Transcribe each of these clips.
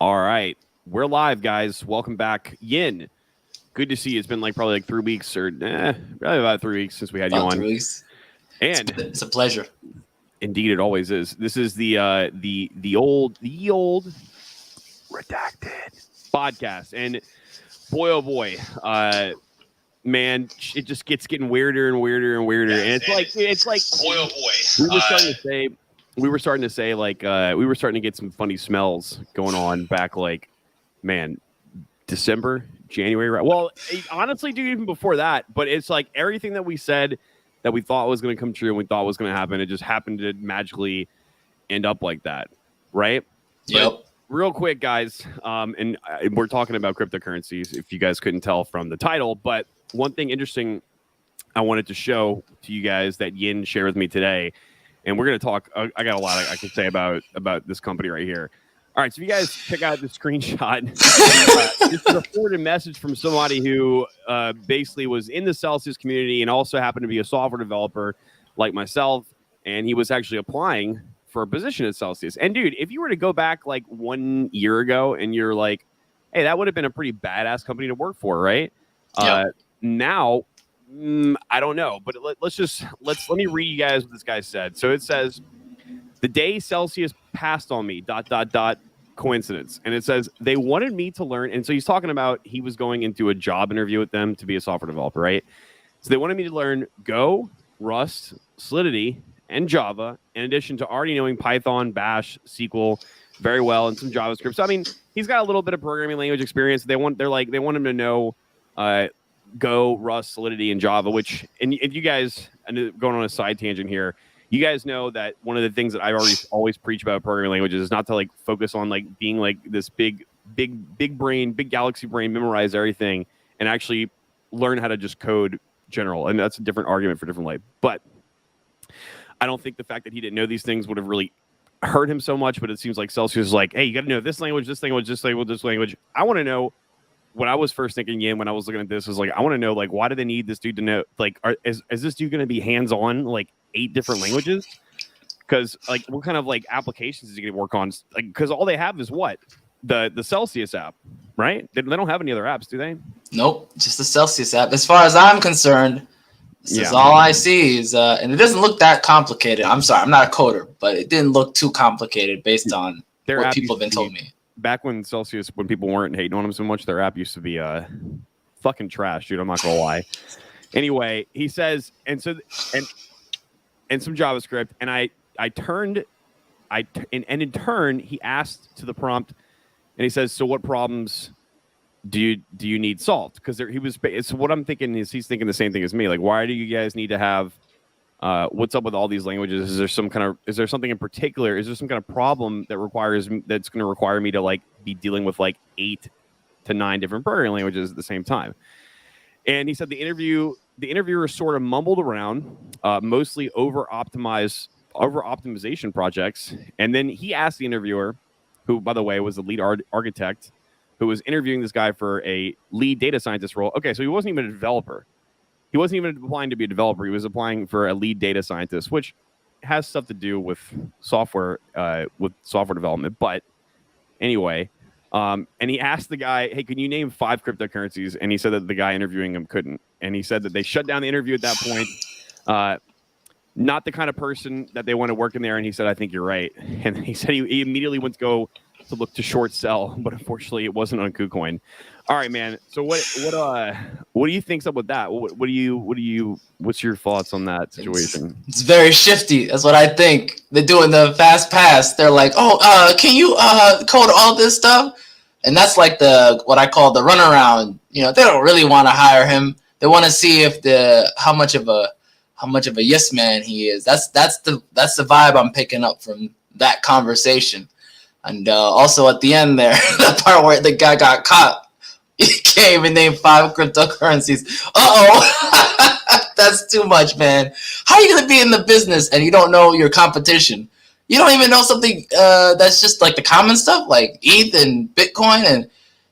All right. We're live, guys. Welcome back. Yin, good to see you. It's been probably 3 weeks or probably about 3 weeks since we had you About on. 3 weeks. And it's a pleasure. Indeed, it always is. This is the old redacted podcast. And boy, oh boy, man, it just gets getting weirder and weirder and weirder. And it's like boy, oh boy. We were starting to say we were starting to get some funny smells going on back December, January, right? Well, honestly, dude, even before that, but it's like everything that we said that we thought was going to come true and we thought was going to happen, it just happened to magically end up like that, right? Yep. But real quick, guys, and we're talking about cryptocurrencies, if you guys couldn't tell from the title, but one thing interesting I wanted to show to you guys that Yin shared with me today, and we're going to talk, I got a lot I can say about this company right here. All right, so if you guys check out the screenshot, this is a forwarded message from somebody who basically was in the Celsius community and also happened to be a software developer like myself, and he was actually applying for a position at Celsius. And dude, if you were to go back 1 year ago and you're like, hey, that would have been a pretty badass company to work for, right? Yep. Now, I don't know, but let me read you guys what this guy said. So it says, the day Celsius passed on me, ... coincidence. And it says, they wanted me to learn. And so he's talking about he was going into a job interview with them to be a software developer, right? So they wanted me to learn Go, Rust, Solidity, and Java, in addition to already knowing Python, Bash, SQL very well, and some JavaScript. So, I mean, he's got a little bit of programming language experience. They want him to know Go, Rust, Solidity, and Java, which, and you guys, and going on a side tangent here, you guys know that one of the things that I always preach about programming languages is not to focus on being this big brain, big galaxy brain, memorize everything, and actually learn how to just code general. And that's a different argument for different life. But I don't think the fact that he didn't know these things would have really hurt him so much. But it seems like Celsius is like, hey, you got to know this language, this language, this language, this language. I want to know. What I was first thinking, when I was looking at this, is I want to know, why do they need this dude to know? Is this dude going to be hands-on 8 different languages? Because what kind of applications is he going to work on? Because all they have is what the Celsius app, right? They don't have any other apps, do they? Nope, just the Celsius app. As far as I'm concerned, this is all I see is, and it doesn't look that complicated. I'm sorry, I'm not a coder, but it didn't look too complicated based on what people have been told me. Back when people weren't hating on him so much, their app used to be fucking trash, dude. I'm not gonna lie. Anyway, he says, and some JavaScript, and in turn, he asked to the prompt, and he says, so what problems do you need solved? Because so what I'm thinking is he's thinking the same thing as me. Why do you guys need to have? What's up with all these languages? Is there something in particular? Is there some kind of problem that's going to require me to be dealing with 8 to 9 different programming languages at the same time? And he said the interviewer sort of mumbled around, mostly over optimization projects. And then he asked the interviewer, who by the way was the lead architect, who was interviewing this guy for a lead data scientist role. Okay, so he wasn't even a developer. He wasn't even applying to be a developer. He was applying for a lead data scientist, which has stuff to do with software development. But anyway, and he asked the guy, hey, can you name 5 cryptocurrencies? And he said that the guy interviewing him couldn't. And he said that they shut down the interview at that point. Not the kind of person that they want to work in there. And he said, I think you're right. And he said he immediately went to go to look to short sell, but unfortunately it wasn't on KuCoin. All right, man. So what do you think's up with that? What's your thoughts on that situation? It's very shifty. That's what I think. They're doing the fast pass. They're like, can you code all this stuff? And that's what I call the runaround. They don't really want to hire him. They want to see if how much of a yes man he is. That's the vibe I'm picking up from that conversation. And also at the end there, the part where the guy got caught. He can't even name 5 cryptocurrencies. That's too much, man. How are you gonna be in the business and you don't know your competition? You don't even know something that's just the common stuff like ETH and Bitcoin and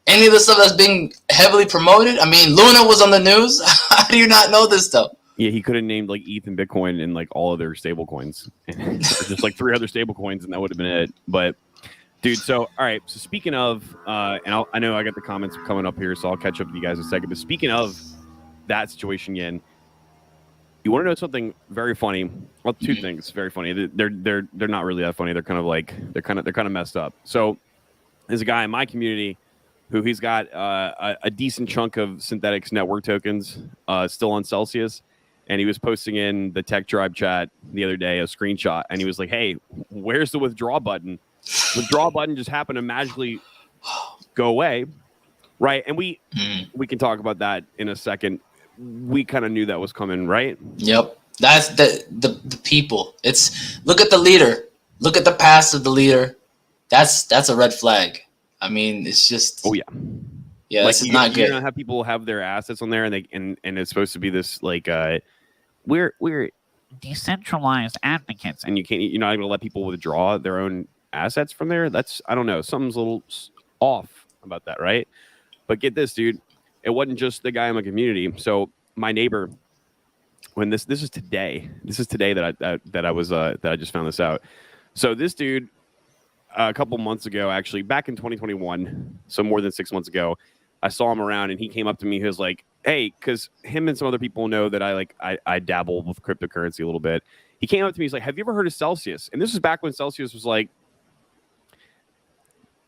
any of the stuff that's being heavily promoted. I mean, Luna was on the news. How do you not know this stuff? Yeah, he could have named ETH and Bitcoin and all of their stable coins, just 3 other stable coins, and that would have been it. But Dude, so all right. So speaking of, I know I got the comments coming up here, so I'll catch up with you guys in a second. But speaking of that situation, Yen, you want to know something very funny? Well, two things very funny. They're not really that funny. They're kind of like they're kind of messed up. So there's a guy in my community who he's got a decent chunk of synthetics network tokens still on Celsius. And he was posting in the Tech Tribe chat the other day a screenshot, and he was like, "Hey, where's the withdraw button? Withdraw button just happened to magically go away, right?" And we can talk about that in a second. We kind of knew that was coming, right? Yep, that's the people. It's look at the leader, look at the past of the leader. That's a red flag. I mean, it's just yeah, like, this is not good. You're gonna have people have their assets on there, and it's supposed to be this like we're decentralized advocates, and you're not gonna let people withdraw their own assets from there. That's I don't know, something's a little off about that, right? But get this, dude, it wasn't just the guy in my community. So my neighbor, when this is today that I was that I just found this out. So this dude, a couple months ago, actually back in 2021, so more than 6 months ago, I saw him around, and he came up to me. He was like, "Hey," because him and some other people know that I dabble with cryptocurrency a little bit. He came up to me. He's like, "Have you ever heard of Celsius?" And this is back when Celsius was like,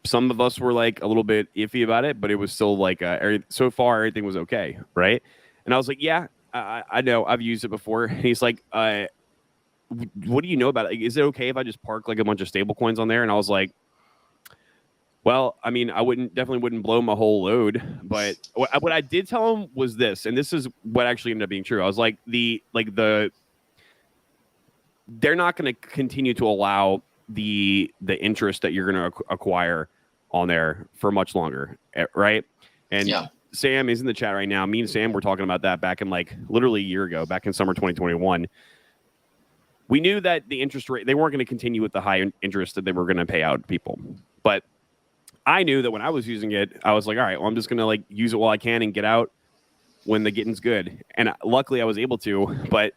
some of us were like a little bit iffy about it, but it was still like so far everything was okay, right? And I was like, "Yeah, I know, I've used it before." And he's like, "What do you know about it? Like, is it okay if I just park like a bunch of stable coins on there?" And I was like, "Well, I mean, I definitely wouldn't blow my whole load, but what I did tell him was this, and this is what actually ended up being true. I was like, they're not going to continue to allow the interest that you're going to acquire on there for much longer, right?" And yeah. Sam is in the chat right now. Me and Sam were talking about that back in like literally a year ago, back in summer 2021. We knew that the interest rate, they weren't going to continue with the high interest that they were going to pay out to people, but I knew that when I was using it, I was like, all right, well, I'm just going to like use it while I can and get out when the getting's good. And luckily I was able to, but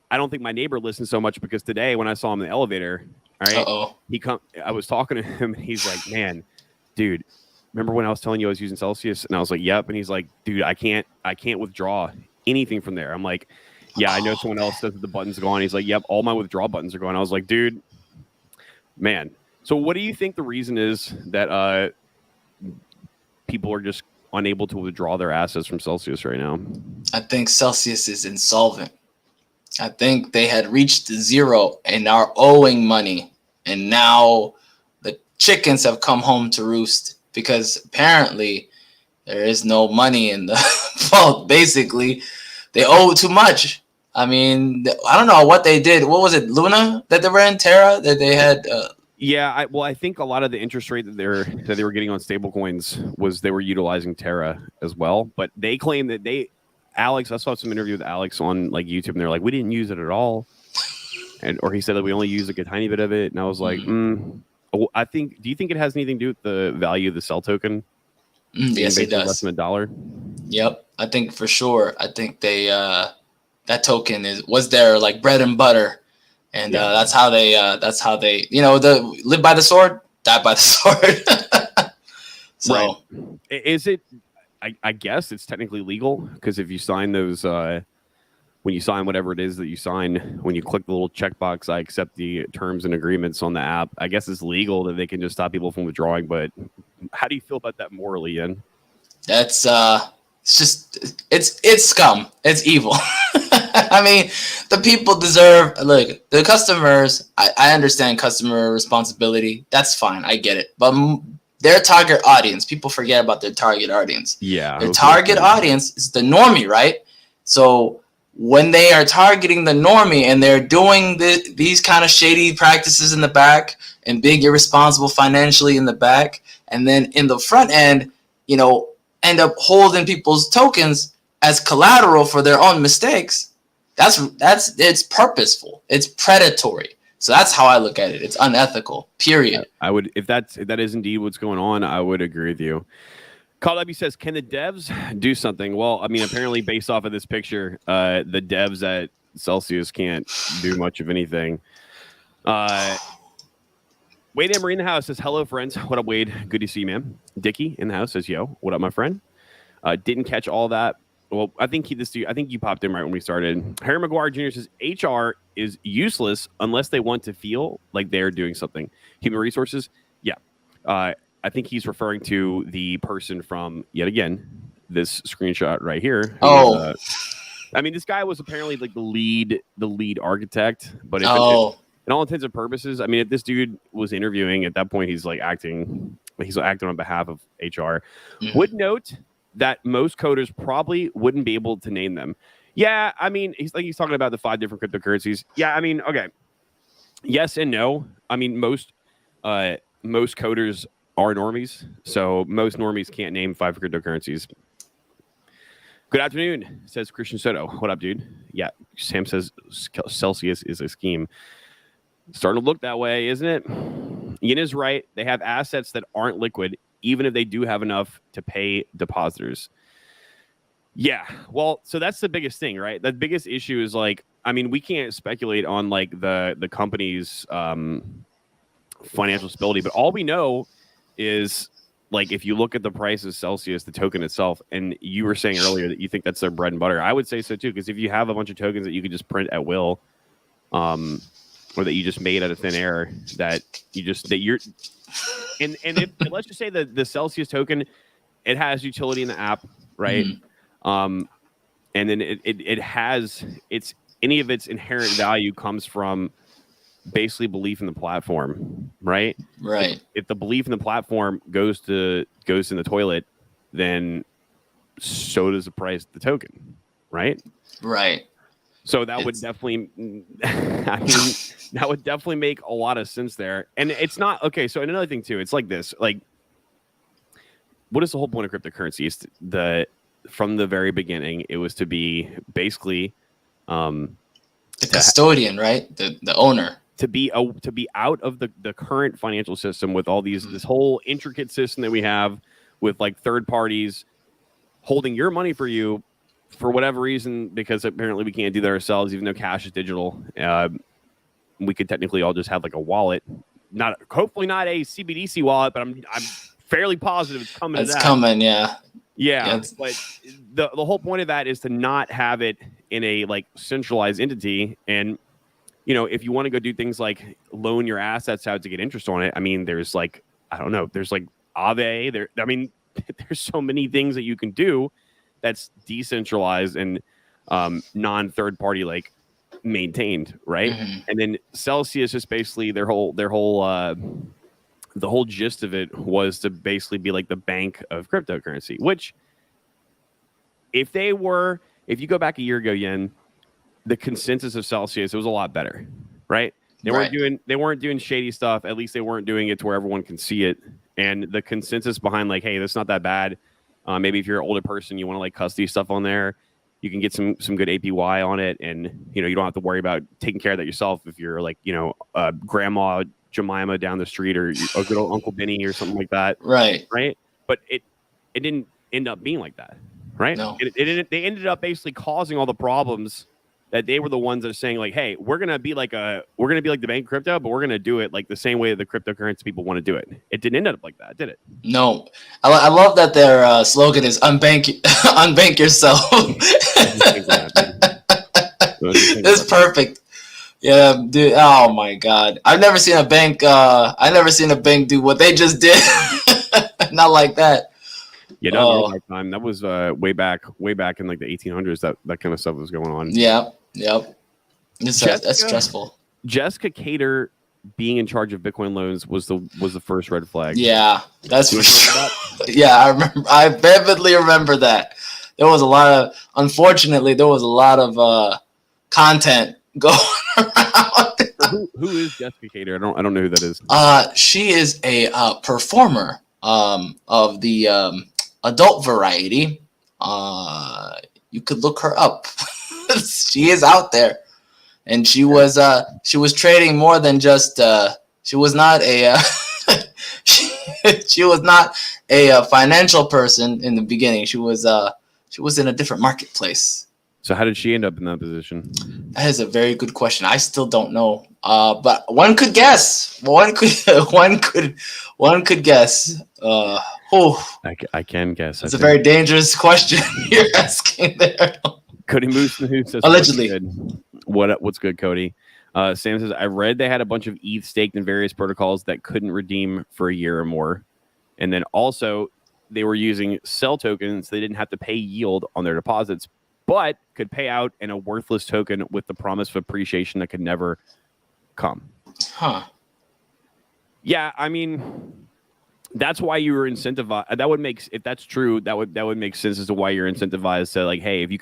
I don't think my neighbor listened so much, because today when I saw him in the elevator, all right, I was talking to him, and he's like, "Man, dude, remember when I was telling you I was using Celsius?" And I was like, "Yep." And he's like, "Dude, I can't withdraw anything from there." I'm like, "Yeah, I know someone else says that the button's gone." He's like, "Yep, all my withdrawal buttons are gone." I was like, "Dude, man." So what do you think the reason is that people are just unable to withdraw their assets from Celsius right now? I think Celsius is insolvent. I think they had reached zero and are owing money. And now the chickens have come home to roost, because apparently there is no money in the vault. Basically, they owe too much. I mean, I don't know what they did. What was it, Luna that they were in, Terra that they had? Yeah, I think a lot of the interest rate that they were getting on stablecoins was they were utilizing Terra as well. But they claim that Alex, I saw some interview with Alex on like YouTube, and they're like, "We didn't use it at all," or he said that we only used like a tiny bit of it. And I was like, I think. Do you think it has anything to do with the value of the Cell token? Yes, it does. Less than $1. Yep, I think for sure. I think they that token was their like bread and butter. And that's how they live by the sword, die by the sword. So, right. Is it? I guess it's technically legal, because if you sign those, when you sign whatever it is that you sign, when you click the little checkbox, "I accept the terms and agreements" on the app, I guess it's legal that they can just stop people from withdrawing. But how do you feel about that morally, Ian? That's it's just it's scum. It's evil. I mean, the people deserve. Look, the customers. I understand customer responsibility. That's fine. I get it. But their target audience. People forget about their target audience. Yeah. Their target audience is the normie, right? So when they are targeting the normie and they're doing these kind of shady practices in the back and being irresponsible financially in the back, and then in the front end, end up holding people's tokens as collateral for their own mistakes. It's purposeful. It's predatory. So that's how I look at it. It's unethical. Period. I would, if that is indeed what's going on, I would agree with you. Call W says, "Can the devs do something?" Well, I mean, apparently, based off of this picture, the devs at Celsius can't do much of anything. Wade Emery in the house says, hello, friends. What up, Wade? Good to see you, man. Dickie in the house says, yo, what up, my friend? Didn't catch all that. Well, I think you popped in right when we started. Harry Maguire Jr. says, HR is useless unless they want to feel like they're doing something. Human resources, yeah. I think he's referring to the person from, yet again, this screenshot right here. Oh. I mean, this guy was apparently like the lead architect, but in all intents and purposes, I mean, if this dude was interviewing at that point, he's acting on behalf of HR. Mm-hmm. Would note that most coders probably wouldn't be able to name them. Yeah, I mean, he's talking about the 5 different cryptocurrencies. Yeah, I mean, okay, yes and no. I mean, most coders are normies, so most normies can't name 5 cryptocurrencies. Good afternoon, says Christian Soto. What up, dude? Yeah, Sam says Celsius is a scheme. Starting to look that way, isn't it? Ian is right. They have assets that aren't liquid, even if they do have enough to pay depositors. Yeah, well, so that's the biggest thing, right? The biggest issue is I mean, we can't speculate on the company's financial stability, but all we know is if you look at the price of Celsius, the token itself, and you were saying earlier that you think that's their bread and butter. I would say so too, because if you have a bunch of tokens that you could just print at will, or that you just made out of thin air, and if let's just say that the Celsius token, it has utility in the app, right? Mm-hmm. And then it has any of its inherent value comes from basically belief in the platform, right? Right. If the belief in the platform goes in the toilet, then so does the price of the token, right? Right. So that would definitely, I mean, that would definitely make a lot of sense there. And it's not okay. So another thing too, it's like this: what is the whole point of cryptocurrency? It's from the very beginning, it was to be basically the custodian, right? The owner. To be out of the current financial system with all this whole intricate system that we have with third parties holding your money for you for whatever reason, because apparently we can't do that ourselves, even though cash is digital. We could technically all just have a wallet, hopefully not a CBDC wallet, but I'm fairly positive it's coming. It's coming, yeah. Yeah, but the whole point of that is to not have it in a centralized entity. And if you want to go do things like loan your assets out to get interest on it, I mean, there's I don't know, there's Aave. There, I mean, there's so many things that you can do that's decentralized and non-third party maintained, right? Mm-hmm. And then Celsius is basically the whole gist of it was to basically be the bank of cryptocurrency. Which, if you go back a year ago, Yen, the consensus of Celsius, it was a lot better, right? They weren't doing shady stuff. At least they weren't doing it to where everyone can see it. And the consensus behind hey, that's not that bad. Maybe if you're an older person, you want to custody stuff on there, you can get some good APY on it, and you don't have to worry about taking care of that yourself if you're grandma Jemima down the street or a good old Uncle Benny or something like that. Right. But it didn't end up being like that, right? No. They ended up basically causing all the problems that they were the ones that are saying hey, we're gonna be like the bank of crypto, but we're gonna do it the same way the cryptocurrency people want to do it. It didn't end up like that, did it? No. I love that their slogan is unbank yourself. It's perfect. Yeah, dude. Oh my God, I've never seen a bank do what they just did. Not like that. Yeah, not in our lifetime. That was way back in the 1800s. That kind of stuff was going on. Yeah. Yep. That's stressful. Jessica Cater being in charge of Bitcoin loans was the first red flag. Yeah, that's for sure. Yeah, I remember. I vividly remember that. Unfortunately, there was a lot of content going around. Who is Jessica Cater? I don't know who that is. She is a performer of the adult variety. You could look her up. She is out there, and she was trading more than just. She was not a. She was not a financial person in the beginning. She was in a different marketplace. So how did she end up in that position? That is a very good question. I still don't know. But one could guess. One could guess. I can guess. It's a very dangerous question you're asking there. Cody Moose who says Allegedly. What's good, Cody? Sam says I read they had a bunch of ETH staked in various protocols that couldn't redeem for a year or more, and then also they were using sell tokens. So they didn't have to pay yield on their deposits, but could pay out in a worthless token with the promise of appreciation that could never come. Huh. Yeah, I mean, that's why you were incentivized. That would make, if that's true, that would make sense as to why you're incentivized to, like, hey, if you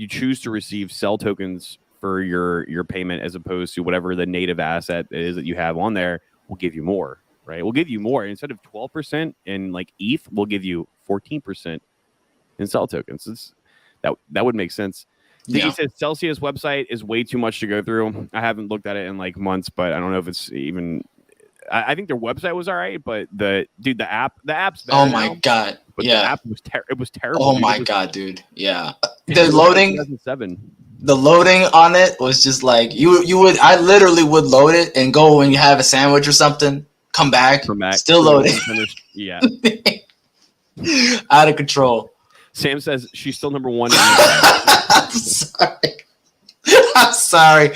choose to receive sell tokens for your payment as opposed to whatever the native asset is that you have on there, we'll give you more, right? We'll give you more. Instead of 12% in like ETH, we'll give you 14% in sell tokens. That would make sense. Yeah. He says Celsius website is way too much to go through. I haven't looked at it in like months, but I don't know if it's even. I think their website was all right, but the app's better. Oh my god! But the app was it was terrible. Oh my god, dude! Yeah, the loading. 2007. The loading on it was just like you would. I literally would load it and go when you have a sandwich or something. Come back. Still loading. Yeah. Out of control. Sam says she's still number one. I'm sorry.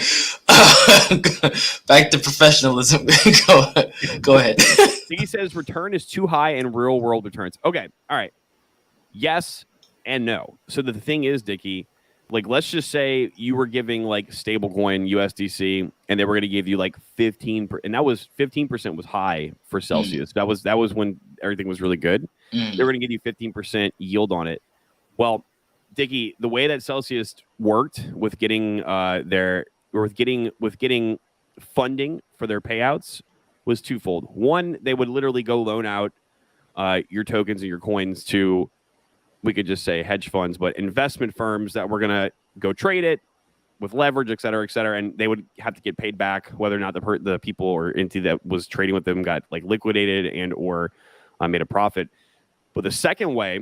Back to professionalism. Go ahead. He says return is too high in real world returns. Okay. All right. Yes and no. So the thing is, Dickie, like, let's just say you were giving like stablecoin USDC and they were going to give you like 15%. And that was 15% was high for Celsius. That was when everything was really good. They were going to give you 15% yield on it. Well, Dickie, the way that Celsius worked with getting getting funding for their payouts was twofold. One, they would literally go loan out your tokens and your coins to, we could just say hedge funds, but investment firms that were going to go trade it with leverage, et cetera, and they would have to get paid back whether or not the people or entity that was trading with them got like liquidated and or made a profit. But the second way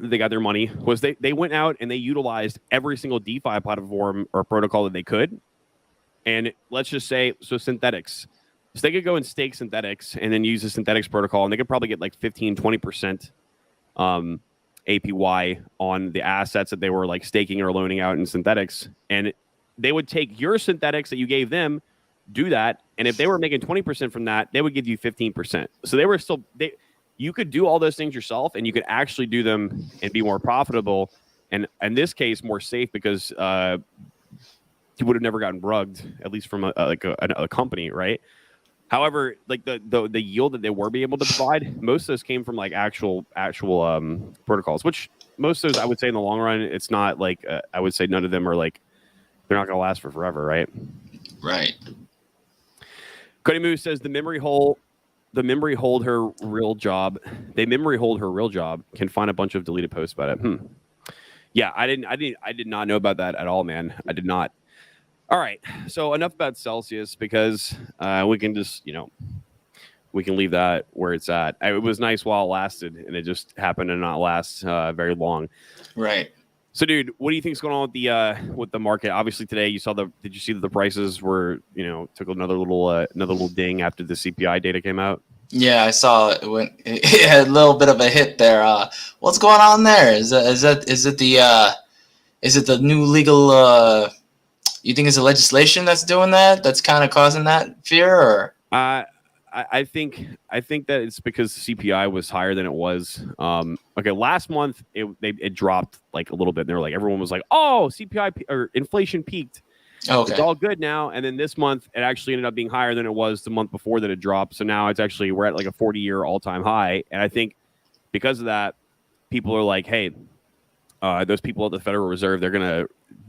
they got their money was they went out and they utilized every single DeFi platform or protocol that they could. And let's just say, so synthetics. So they could go and stake synthetics and then use the synthetics protocol, and they could probably get like 15, 20% APY on the assets that they were like staking or loaning out in synthetics. And they would take your synthetics that you gave them, do that. And if they were making 20% from that, they would give you 15%. So they were still, you could do all those things yourself and you could actually do them and be more profitable. And in this case, more safe because you would have never gotten rugged, at least from a company, right? However, like the yield that they were be able to provide, most of those came from like actual protocols, which most of those I would say in the long run, it's not like I would say none of them are like they're not going to last for forever, right? Right. Cody Moose says the memory hold her real job. They memory hold her real job. Can find a bunch of deleted posts about it. Yeah, I did not know about that at all, man. I did not. All right, so enough about Celsius because we can just, we can leave that where it's at. It was nice while it lasted, and it just happened to not last very long. Right. So, dude, what do you think is going on with the market? Obviously, today did you see that the prices were, took another little ding after the CPI data came out? Yeah, I saw it. It had a little bit of a hit there. What's going on there? Is it the new legal? You think it's the legislation that's doing that? That's kind of causing that fear, or? I think that it's because CPI was higher than it was. Okay, last month it dropped like a little bit. And they were like, everyone was like, "Oh, CPI or inflation peaked. Okay. It's all good now." And then this month it actually ended up being higher than it was the month before that it dropped. So now we're at like a 40-year all-time high. And I think because of that, people are like, "Hey, those people at the Federal Reserve, they're gonna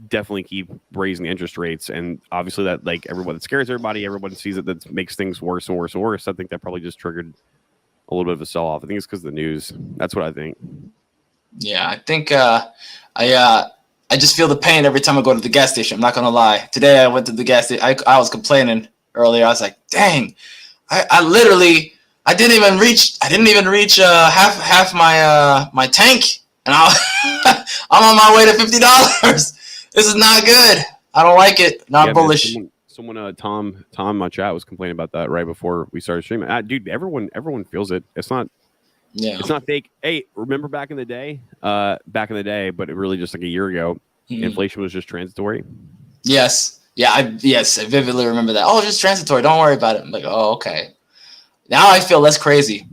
definitely keep raising interest rates." And obviously that like everyone that scares everybody, everyone sees it, that makes things worse and worse and worse. I think that probably just triggered a little bit of a sell-off. I think it's because of the news. That's what I think. Yeah, I think I just feel the pain every time I go to the gas station. I'm not gonna lie. Today I went to the gas station. I was complaining earlier. I was like, dang, I literally I didn't even reach half my tank. and I'm on my way to $50. This is not good. I don't like it. Not bullish. Man, someone, Tom, my chat was complaining about that right before we started streaming. Dude, everyone feels it. It's not fake. Hey, remember back in the day, but it really just like a year ago, inflation was just transitory. Yes. Yeah, I vividly remember that. Oh, just transitory. Don't worry about it. I'm like, oh, okay. Now I feel less crazy.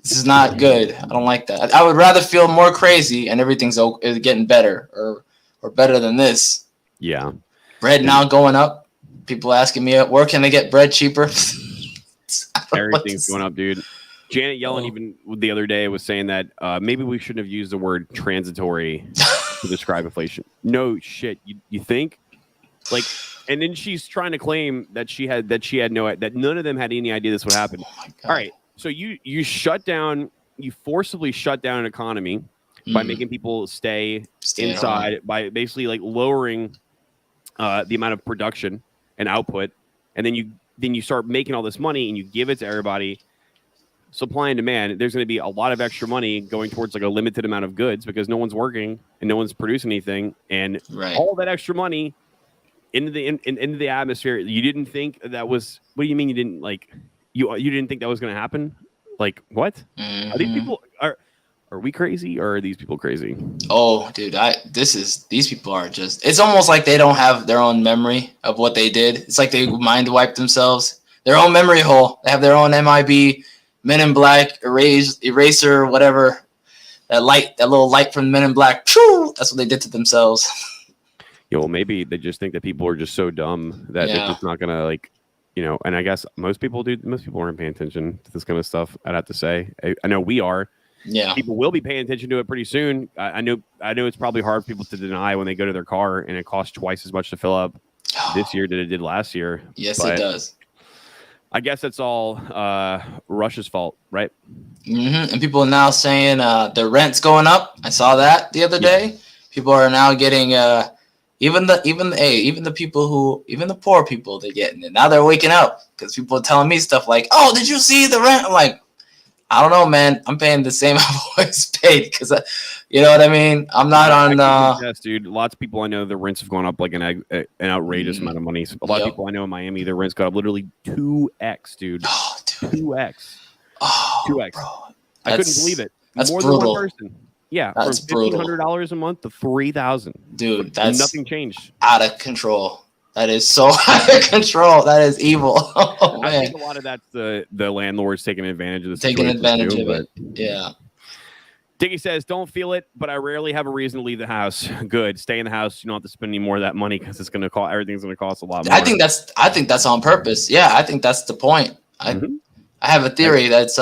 This is not good. I don't like that. I would rather feel more crazy and everything's getting better or better than this. Yeah. Bread now going up. People asking me, where can they get bread cheaper? Everything's going up, dude. Janet Yellen even the other day was saying that maybe we shouldn't have used the word transitory to describe inflation. No shit. You think? Like, and then she's trying to claim that that none of them had any idea this would happen. Oh my God. All right. So you forcibly shut down an economy by making people stay inside, by basically like lowering the amount of production and output, and then you start making all this money and you give it to everybody. Supply and demand. There's going to be a lot of extra money going towards like a limited amount of goods because no one's working and no one's producing anything, and all that extra money into the atmosphere. You didn't think that was. What do you mean you didn't like? You didn't think that was going to happen? Like what? Are these people are we crazy or are these people crazy? Oh, dude, these people are just. It's almost like they don't have their own memory of what they did. It's like they mind wiped themselves. Their own memory hole. They have their own MIB, Men in Black, eraser, whatever. That little light from Men in Black. Phew, that's what they did to themselves. Yeah, well, maybe they just think that people are just so dumb that they're just not gonna like, and I guess most people aren't paying attention to this kind of stuff. I'd have to say. I know we are. Yeah. People will be paying attention to it pretty soon. I know it's probably hard for people to deny when they go to their car and it costs twice as much to fill up this year than it did last year. Yes, it does. I guess that's all Russia's fault, right? And people are now saying the rent's going up. I saw that the other day. People are now getting even the poor people, they're getting it. Now they're waking up because people are telling me stuff like, "Oh, did you see the rent?" I'm like, I don't know, man. I'm paying the same I've always paid because, you know what I mean? I'm not on. Yes, dude. Lots of people I know, the rents have gone up like an outrageous amount of money. A lot of people I know in Miami, their rents got up literally 2x, dude. Oh, dude. 2x. Oh, 2x. Bro. I couldn't believe it. That's more brutal. than one person. Yeah, that's from $1,500 a month to $3,000. Dude, that's nothing changed. Out of control. That is so out of control. That is evil. Oh, I think a lot of that's the landlords taking advantage of the situation. Taking advantage of it. Yeah. Diggy says, "Don't feel it, but I rarely have a reason to leave the house." Good. Stay in the house. You don't have to spend any more of that money because it's going to cost. Everything's going to cost a lot more. I think that's on purpose. Yeah, I think that's the point. I have a theory that's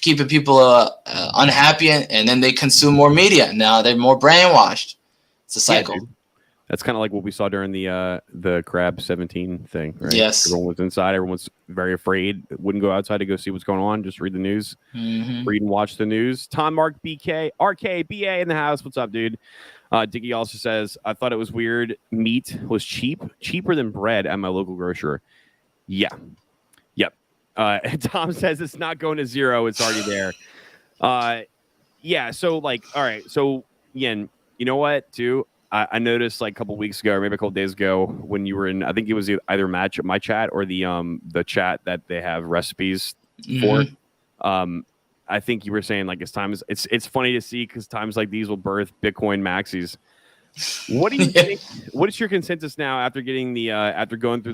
keeping people unhappy, and then they consume more media. Now they're more brainwashed. It's a cycle. Yeah, that's kind of like what we saw during the Crab 17 thing, right? Yes. Everyone was inside. Everyone's very afraid. Wouldn't go outside to go see what's going on. Just read the news. Read and watch the news. Tom Mark BK RK BA in the house. What's up, dude? Diggy also says, "I thought it was weird. Meat was cheaper than bread at my local grocer." Yeah. Yep. Tom says it's not going to zero. It's already there. Yeah. So like, all right. So Yen, you know what? Too. I noticed like a couple weeks ago, or maybe a couple days ago, when you were in, I think it was either my chat or the chat that they have recipes for. I think you were saying like it's funny to see because times like these will birth Bitcoin maxis. What do you think? What is your consensus now after getting after going through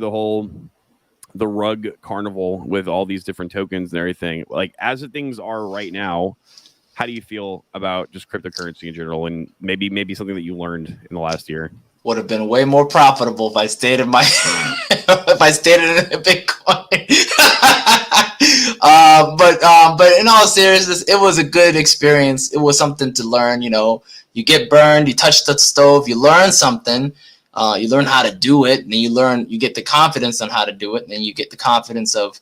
the rug carnival with all these different tokens and everything? Like as things are right now, how do you feel about just cryptocurrency in general, and maybe something that you learned in the last year? Would have been way more profitable if I stayed in if I stayed in Bitcoin. But in all seriousness, it was a good experience. It was something to learn. You get burned, you touch the stove, you learn something. You learn how to do it, and then you get the confidence on how to do it, and then you get the confidence of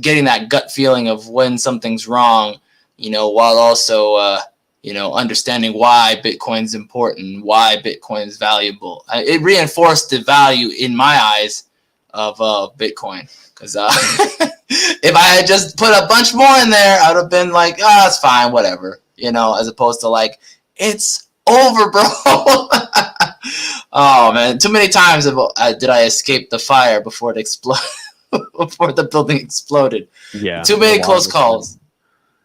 getting that gut feeling of when something's wrong. While also, understanding why Bitcoin's important, why Bitcoin's valuable. It reinforced the value in my eyes of Bitcoin. Because if I had just put a bunch more in there, I would have been like, it's fine, whatever. As opposed to like it's over, bro. Oh man, too many times did I escape the fire before it exploded, before the building exploded. Yeah, Too many close calls.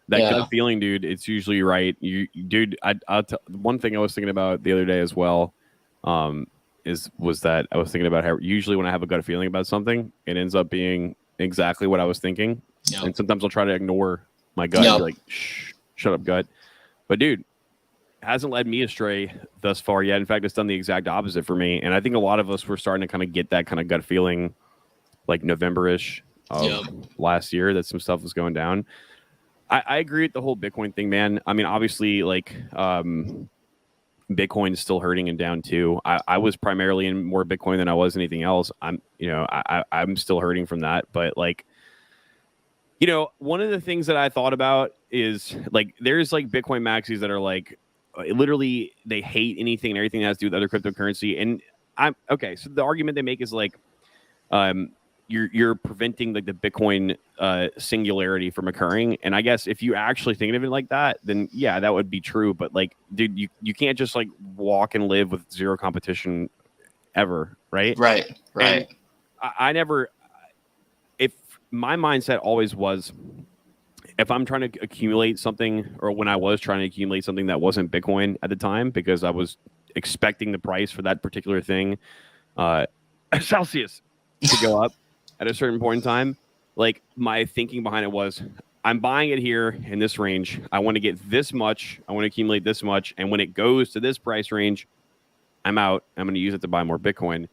That Yeah. gut feeling, dude. It's usually right. Dude. One thing I was thinking about the other day as well, was that I was thinking about how usually when I have a gut feeling about something, it ends up being exactly what I was thinking. Yep. And sometimes I'll try to ignore my gut and be like, shh, shut up, gut. But dude, it hasn't led me astray thus far yet. In fact, it's done the exact opposite for me. And I think a lot of us were starting to kind of get that kind of gut feeling, like November-ish of last year, that some stuff was going down. I agree with the whole Bitcoin thing, man. I mean, obviously, like, Bitcoin is still hurting and down too. I was primarily in more Bitcoin than I was anything else. I'm still hurting from that. But like, one of the things that I thought about is like, there's like Bitcoin maxis that are like, literally they hate anything and everything that has to do with other cryptocurrency. And I'm okay. So the argument they make is like, you're preventing like the Bitcoin singularity from occurring. And I guess if you actually think of it like that, then yeah, that would be true. But like, dude, you can't just like walk and live with zero competition ever, right? Right. And I never, if my mindset always was, if I'm trying to accumulate something, or when I was trying to accumulate something that wasn't Bitcoin at the time, because I was expecting the price for that particular thing, Celsius, to go up at a certain point in time, like my thinking behind it was, I'm buying it here in this range. I want to get this much. I want to accumulate this much. And when it goes to this price range, I'm out. I'm going to use it to buy more Bitcoin,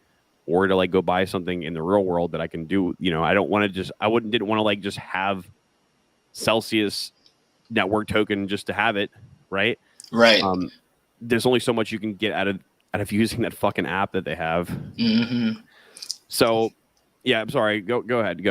or to like go buy something in the real world that I can do. I don't want to didn't want to like just have Celsius network token just to have it. Right. Right. There's only so much you can get out of using that fucking app that they have. Mm-hmm. So, yeah, I'm sorry. Go ahead.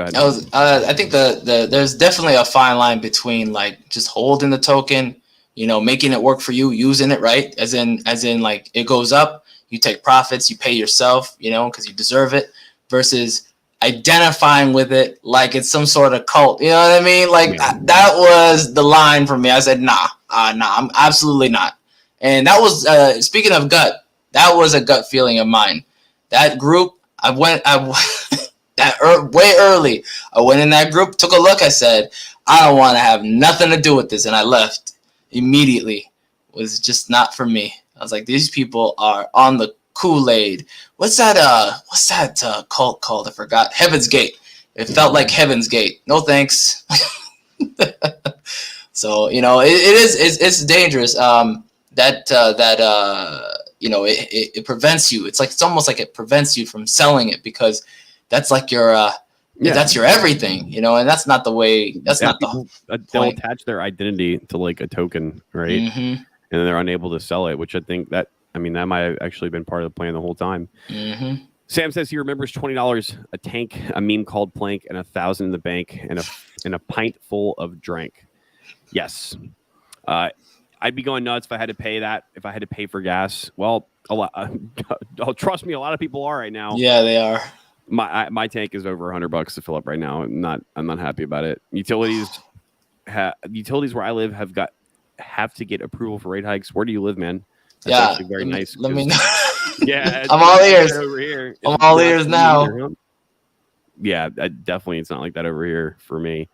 I think there's definitely a fine line between like just holding the token, making it work for you, using it, right? As in like it goes up, you take profits, you pay yourself, because you deserve it, versus identifying with it like it's some sort of cult. You know what I mean? Like that was the line for me. I said, nah, I'm absolutely not. And that was speaking of gut, that was a gut feeling of mine. That group, way early. I went in that group, took a look. I said, I don't want to have nothing to do with this, and I left immediately. It was just not for me. I was like, these people are on the Kool-Aid. What's that cult called? I forgot. Heaven's Gate. It felt like Heaven's Gate. No thanks. So it's dangerous. It prevents you. It's almost like it prevents you from selling it, because that's like your that's your everything, and that's not the way. That's not people, they'll attach their identity to like a token, right? Mm-hmm. And then they're unable to sell it, which I think that might have actually been part of the plan the whole time. Mm-hmm. Sam says he remembers $20 a tank, a meme called plank, and 1,000 in the bank, and a pint full of drink. Yes. I'd be going nuts if I had to pay that. If I had to pay for gas, well, trust me, a lot of people are right now. Yeah, they are. My tank is over $100 to fill up right now. I'm not happy about it. Utilities where I live have to get approval for rate hikes. Where do you live, man? That's actually very nice. Let me know. Yeah, I'm all ears over here. I'm all ears now. Yeah, definitely. It's not like that over here for me.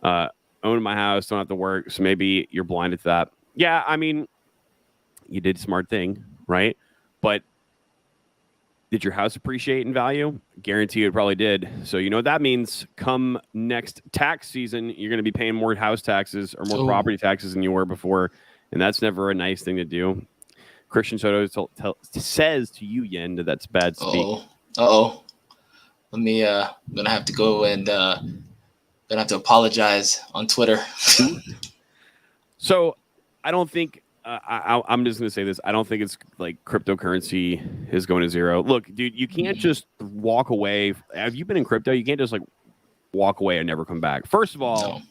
Own my house, don't have to work, so maybe you're blinded to that. Yeah, you did a smart thing, right? But did your house appreciate in value? Guarantee it probably did. So you know what that means? Come next tax season, you're going to be paying more house taxes or more property taxes than you were before, and that's never a nice thing to do. Christian Soto says to you, Yen, that that's bad speak. Uh-oh. Let me, I'm going to have to go and gonna have to apologize on Twitter. So I don't think I'm just going to say this. I don't think it's like cryptocurrency is going to zero. Look, dude, you can't just walk away. Have you been in crypto? You can't just like walk away and never come back. First of all,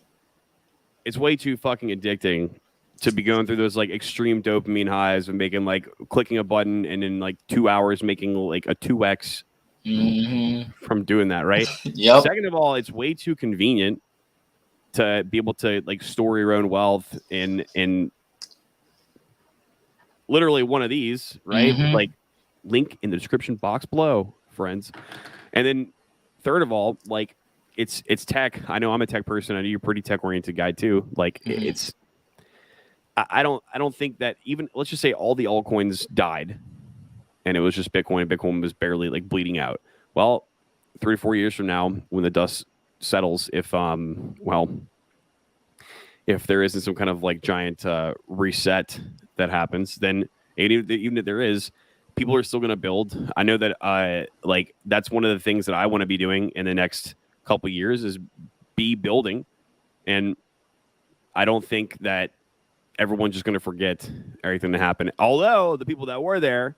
it's way too fucking addicting to be going through those like extreme dopamine highs and making like clicking a button and in like 2 hours making like a 2x from doing that, right? Yep. Second of all, it's way too convenient to be able to like store your own wealth and literally one of these, right? Mhm. Like, link in the description box below, friends. And then third of all, like, it's tech. I know I'm a tech person. I know you're a pretty tech oriented guy too. Like, Mhm. it's I don't think that, even let's just say all the altcoins died and it was just Bitcoin. Bitcoin was barely like bleeding out. Well, 3 or 4 years from now, when the dust settles, if there isn't some kind of like giant reset that happens, then even if there is, people are still going to build. I know that like that's one of the things that I want to be doing in the next couple of years is be building, and I don't think that everyone's just going to forget everything that happened. Although the people that were there,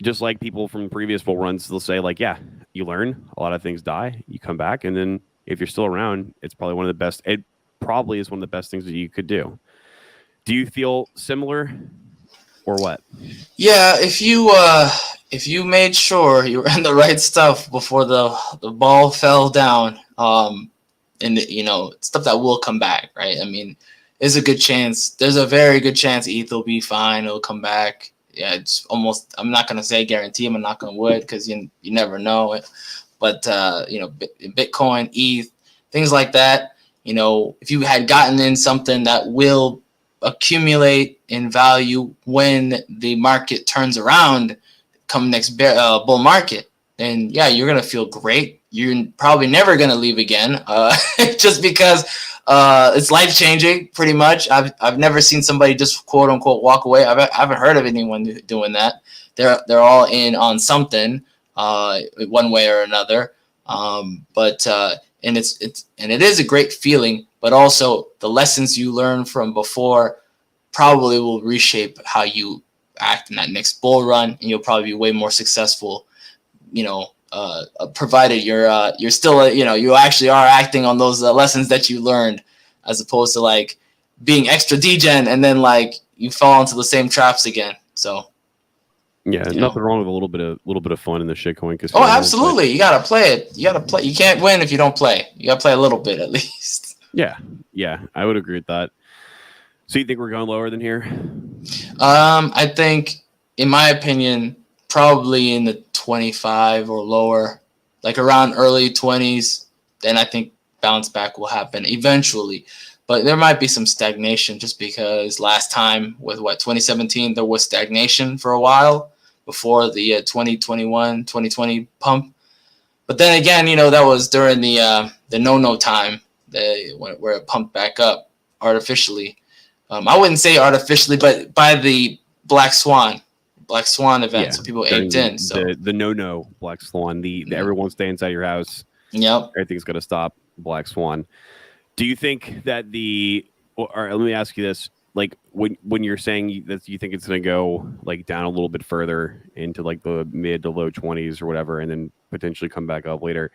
just like people from previous bull runs, they'll say like, yeah, you learn, a lot of things die, you come back, and then if you're still around, it's probably one of the best. It probably is one of the best things that you could do. Do you feel similar, or what? Yeah, if you made sure you were in the right stuff before the ball fell down, and you know stuff that will come back, right? I mean, there's a good chance. There's a very good chance ETH will be fine. It'll come back. Yeah, it's almost. I'm not gonna say guarantee. I'm not gonna wood because you never know. But you know, Bitcoin, ETH, things like that. You know, if you had gotten in something that will accumulate in value when the market turns around, come next bull market, then yeah, you're gonna feel great. You're probably never gonna leave again, just because it's life changing. Pretty much, I've never seen somebody just quote unquote walk away. I haven't heard of anyone doing that. They're all in on something, one way or another. But and it is a great feeling, but also the lessons you learn from before probably will reshape how you act in that next bull run, and you'll probably be way more successful. You know, provided you're still you know you actually are acting on those lessons that you learned, as opposed to like being extra degen and then like you fall into the same traps again. So Yeah, you nothing know. wrong with a little bit of fun in the shitcoin Oh, casino. absolutely! You gotta play it. You gotta play. You can't win if you don't play. You gotta play a little bit at least. Yeah, I would agree with that. So you think we're going lower than here? I think, in my opinion, probably in the 25 or lower, like around early 20s. Then I think bounce back will happen eventually. But there might be some stagnation just because last time with 2017 there was stagnation for a while before the 2021 2020 pump. But then again, you know that was during the no time, where it pumped back up artificially. I wouldn't say artificially, but by the Black Swan event, Yeah, so people during aped in. So the no Black Swan, the everyone stay inside your house, yep. everything's going to stop Black Swan. Do you think that or let me ask you this, like when you're saying that you think it's going to go like down a little bit further into like the mid to low 20s or whatever, and then potentially come back up later,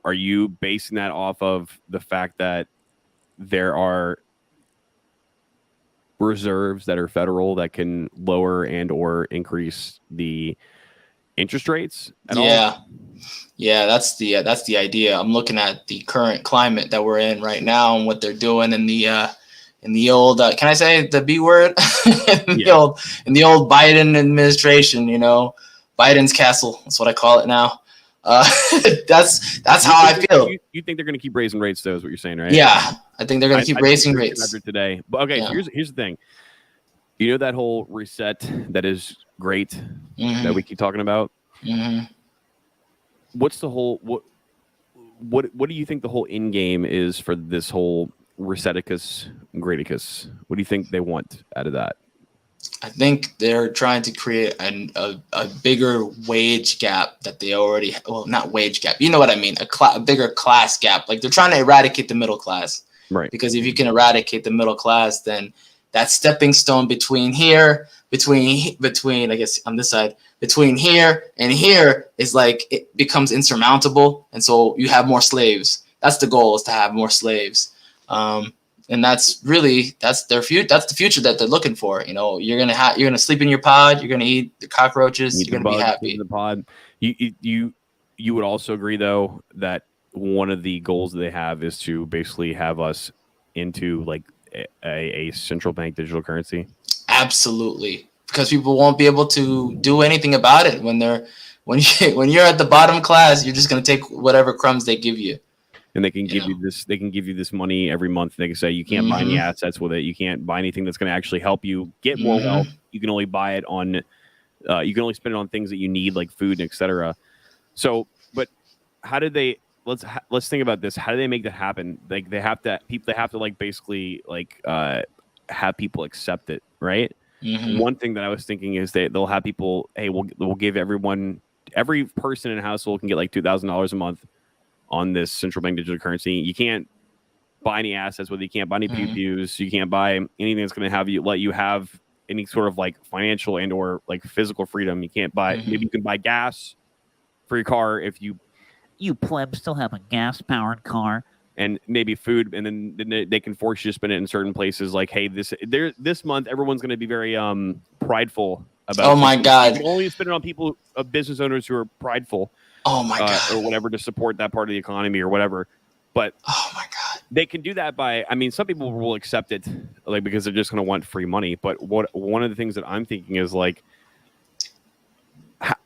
are you basing that off of the fact that there are reserves that are federal that can lower and or increase the interest rates at all? Yeah, yeah, that's the idea. I'm looking at the current climate that we're in right now and what they're doing in the old can I say the B word Yeah. in the old Biden administration. You know, Biden's castle. That's what I call it now. Uh, that's how I feel. You think they're going to keep raising rates, though, is what you're saying, right? Yeah, I think they're going to keep I think raising you're after rates. today. But okay, so Yeah. here's the thing. You know that whole reset that is great that we Hmm. keep talking about? Hmm. What's the whole what do you think the whole end game is for this whole Reseticus Greaticus? What do you think they want out of that? I think they're trying to create a bigger wage gap that they already well not wage gap, you know what I mean, a bigger class gap. Like they're trying to eradicate the middle class, Right. because if you can eradicate the middle class, then that stepping stone between I guess on this side, between here and here is like it becomes insurmountable, and so you have more slaves. That's the goal, is to have more slaves. And that's their future. That's the future that they're looking for. You know, you're gonna sleep in your pod. You're gonna eat the cockroaches. Eat You're the gonna be bugs in happy. the pod. You would also agree though that one of the goals that they have is to basically have us into like a central bank digital currency. Absolutely, because people won't be able to do anything about it when you're at the bottom class. You're just gonna take whatever crumbs they give you. And they can give you this. They can give you this money every month. They can say you can't buy any assets with it. You can't buy anything that's going to actually help you get more wealth. You can only buy it on. You can only spend it on things that you need, like food, etc. So, but how did they? Let's think about this. How do they make that happen? Like they have to. They have to like basically like have people accept it, right? One thing that I was thinking is that they'll have people. Hey, we'll give every person in a household can get like $2,000 a month on this central bank digital currency. You can't buy any assets with it. You can't buy any pew-pews. You can't buy anything that's going to let you have any sort of like financial and or like physical freedom. You can't buy, maybe you can buy gas for your car if you plebs still have a gas-powered car. And maybe food, and then they can force you to spend it in certain places. Like, hey, this month everyone's going to be very prideful about. Oh my God! You can only spend it on people, business owners who are prideful. Oh my God! Or whatever to support that part of the economy or whatever. But oh my God, they can do that by. I mean, some people will accept it, like because they're just going to want free money. But one of the things that I'm thinking is like,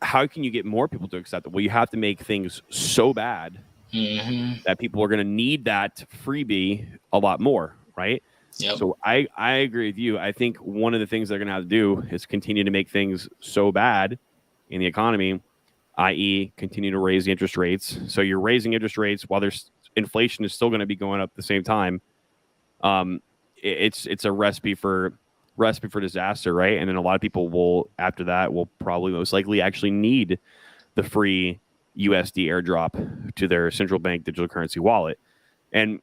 how can you get more people to accept it? Well, you have to make things so bad that people are going to need that freebie a lot more, right? Yep. So I agree with you. I think one of the things they're going to have to do is continue to make things so bad in the economy, i.e. continue to raise the interest rates. So you're raising interest rates while there's inflation is still going to be going up at the same time. It's a recipe for disaster, right? And then a lot of people will probably most likely actually need the free USD airdrop to their central bank digital currency wallet. And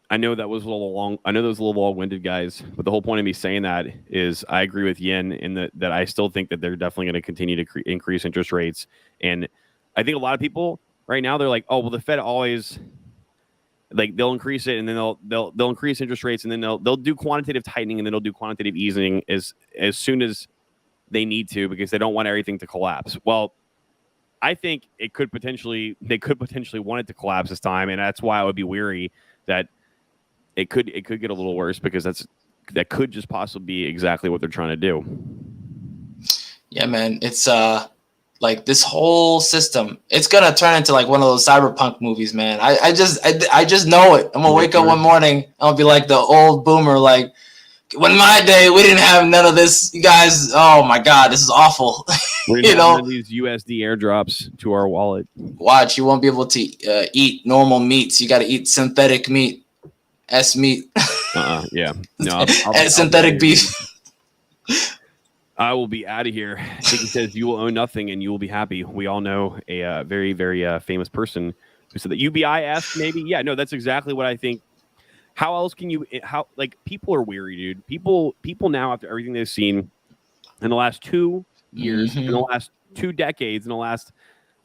I know that was a little long. I know that was a little long-winded, guys. But the whole point of me saying that is I agree with Yin in that I still think that they're definitely going to continue to increase interest rates. And I think a lot of people right now, they're like, oh, well, the Fed always like they'll increase it and then they'll increase interest rates and then they'll do quantitative tightening and then they'll do quantitative easing as soon as they need to because they don't want everything to collapse. Well, I think they could potentially want it to collapse this time, and that's why I would be weary that it could get a little worse because that could just possibly be exactly what they're trying to do. Yeah, man, it's like this whole system, it's gonna turn into like one of those cyberpunk movies, man. I just know it. I'm gonna wake up one morning, I'll be like the old boomer, like when my day we didn't have none of this. You guys, oh my God, this is awful. You know, these USD airdrops to our wallet. Watch, you won't be able to eat normal meats. You got to eat synthetic meat, meat. Yeah, no, synthetic beef. I will be out of here. I think he says you will own nothing and you will be happy. We all know a very, very famous person who said that. UBI asked maybe. Yeah, no, that's exactly what I think. How else can you? How like people are weary, dude. People now after everything they've seen in the last 2 years, in the last 2 decades, in the last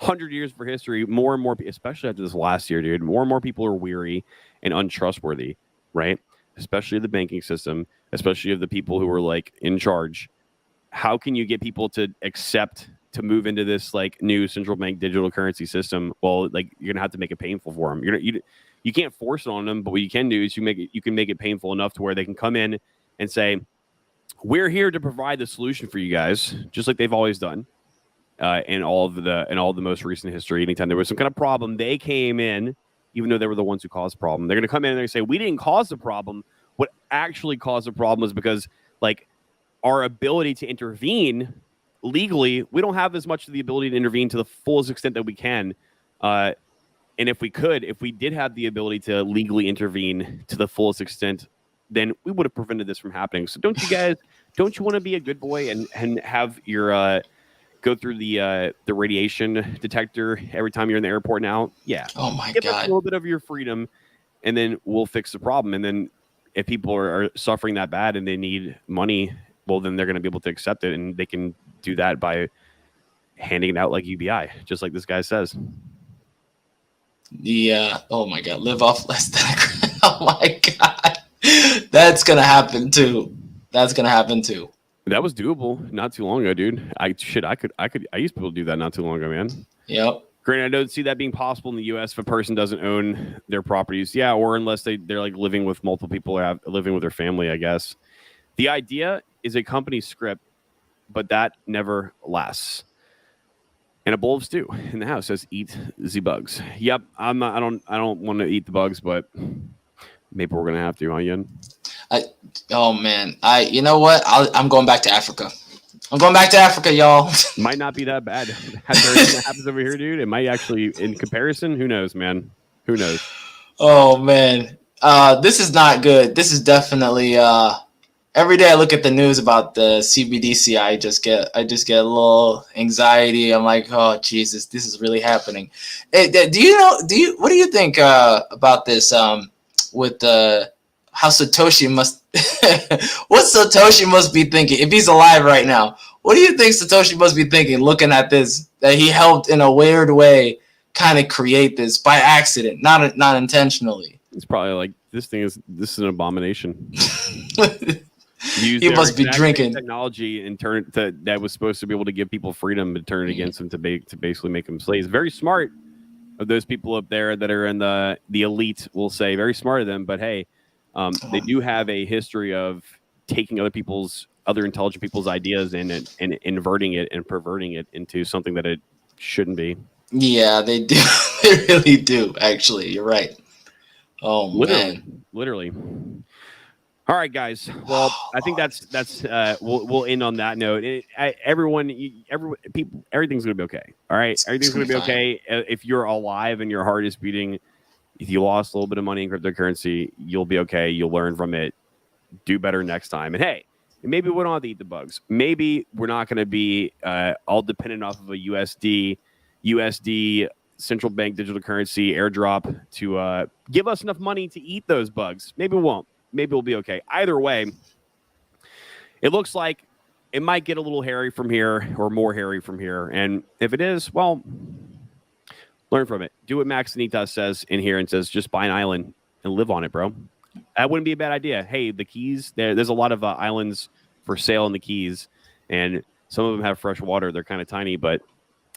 100 years for history, more and more, especially after this last year, dude, more and more people are weary and untrustworthy, right? Especially of the banking system, especially of the people who are like in charge. How can you get people to accept to move into this like new central bank digital currency system? Well, like you're gonna have to make it painful for them. You can't force it on them, but what you can do is you can make it painful enough to where they can come in and say, we're here to provide the solution for you guys, just like they've always done in all the most recent history. Anytime there was some kind of problem, they came in, even though they were the ones who caused the problem. They're going to come in and they're going to say, we didn't cause the problem. What actually caused the problem was because like our ability to intervene legally, we don't have as much of the ability to intervene to the fullest extent that we can. And if we did have the ability to legally intervene to the fullest extent, then we would have prevented this from happening. So don't you want to be a good boy and have your go through the radiation detector every time you're in the airport now? Yeah. Oh my Give God. us a little bit of your freedom and then we'll fix the problem. And then if people are suffering that bad and they need money, well, then they're going to be able to accept it. And they can do that by handing it out like UBI, just like this guy says. Oh my God, live off less than oh my God. That's going to happen too. That was doable not too long ago, dude. I used to be able to do that not too long ago, man. Yep. Granted, I don't see that being possible in the U.S. if a person doesn't own their properties. Yeah, or unless they're like living with multiple people or living with their family, I guess. The idea is a company script, but that never lasts. And a bowl of stew in the house says eat the bugs. Yep, I'm not. I don't want to eat the bugs, but maybe we're gonna have to, huh, Yin? Oh man, you know what? I'm going back to Africa. I'm going back to Africa, y'all. Might not be that bad. After everything that happens over here, dude, it might actually, in comparison, who knows, man? Who knows? Oh man, this is not good. This is definitely every day I look at the news about the CBDC, I just get a little anxiety. I'm like, oh Jesus, this is really happening. What do you think about this? With how Satoshi must, what Satoshi must be thinking if he's alive right now? What do you think Satoshi must be thinking, looking at this, that he helped in a weird way kind of create this by accident, not intentionally? It's probably like this is an abomination. He must be drinking technology and turn it that was supposed to be able to give people freedom, but turn it against them to basically make them slaves. Very smart of those people up there that are in the elite, we'll say. Very smart of them, but hey, they do have a history of taking other intelligent people's ideas and inverting it and perverting it into something that it shouldn't be. Yeah, they do. They really do. Actually, you're right. Oh man, literally. All right, guys. Well, I think that's we'll end on that note. Everything's gonna be okay. All right, everything's gonna be okay. If you're alive and your heart is beating, if you lost a little bit of money in cryptocurrency, you'll be okay. You'll learn from it. Do better next time. And hey, maybe we don't have to eat the bugs. Maybe we're not gonna be all dependent off of a USD central bank digital currency airdrop to give us enough money to eat those bugs. Maybe we won't. Maybe we'll be okay. Either way, it looks like it might get a little hairy from here or more hairy from here. And if it is, well, learn from it. Do what Max Nitas says in here and says, just buy an island and live on it, bro. That wouldn't be a bad idea. Hey, the Keys, there's a lot of islands for sale in the Keys, and some of them have fresh water. They're kind of tiny, but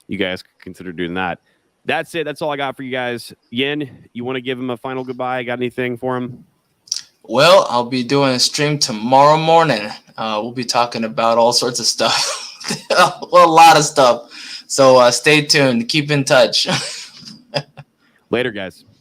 you guys consider doing that. That's it. That's all I got for you guys. Yin, you want to give him a final goodbye? Got anything for him? Well, I'll be doing a stream tomorrow morning. We'll be talking about all sorts of stuff. Well, a lot of stuff. So stay tuned. Keep in touch. Later, guys.